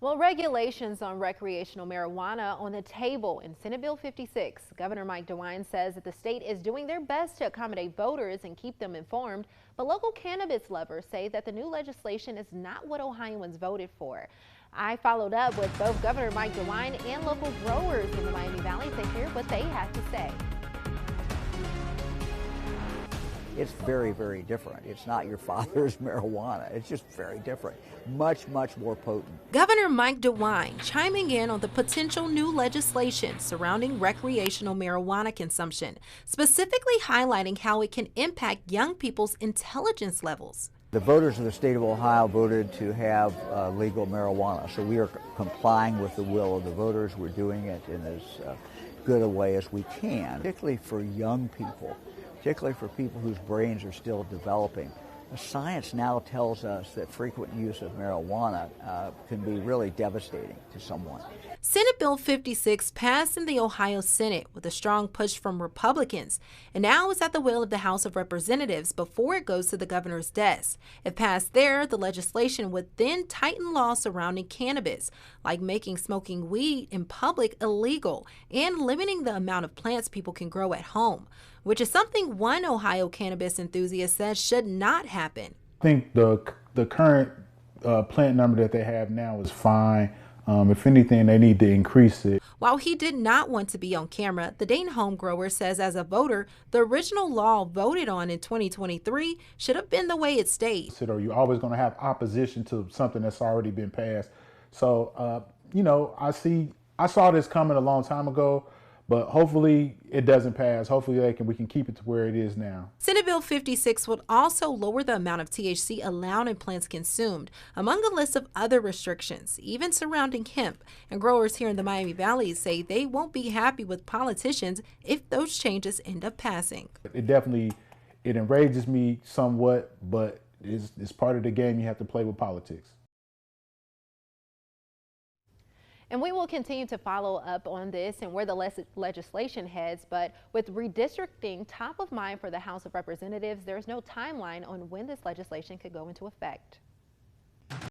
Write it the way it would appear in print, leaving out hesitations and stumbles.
Well, regulations on recreational marijuana on the table in Senate Bill 56. Governor Mike DeWine says that the state is doing their best to accommodate voters and keep them informed. But local cannabis lovers say that the new legislation is not what Ohioans voted for. I followed up with both Governor Mike DeWine and local growers in the Miami Valley to hear what they had to say. It's very, very different. It's not your father's marijuana. It's just very different. Much, much more potent. Governor Mike DeWine chiming in on the potential new legislation surrounding recreational marijuana consumption, specifically highlighting how it can impact young people's intelligence levels. The voters of the state of Ohio voted to have legal marijuana, so we are complying with the will of the voters. We're doing it in as good a way as we can, particularly for young people. Particularly for people whose brains are still developing. The science now tells us that frequent use of marijuana can be really devastating to someone. Senate Bill 56 passed in the Ohio Senate with a strong push from Republicans, and now is at the will of the House of Representatives before it goes to the governor's desk. If passed there, the legislation would then tighten laws surrounding cannabis, like making smoking weed in public illegal and limiting the amount of plants people can grow at home, which is something one Ohio cannabis enthusiast says should not happen. I think the current plant number that they have now is fine. If anything, they need to increase it. While he did not want to be on camera, the Dayton home grower says as a voter, the original law voted on in 2023 should have been the way it stayed. So you're always going to have opposition to something that's already been passed. So, you know, I saw this coming a long time ago. But hopefully it doesn't pass. Hopefully we can keep it to where it is now. Senate Bill 56 would also lower the amount of THC allowed in plants consumed, among a list of other restrictions, even surrounding hemp. And growers here in the Miami Valley say they won't be happy with politicians if those changes end up passing. It enrages me somewhat, but it's part of the game. You have to play with politics. And we will continue to follow up on this and where the legislation heads. But with redistricting top of mind for the House of Representatives, there is no timeline on when this legislation could go into effect.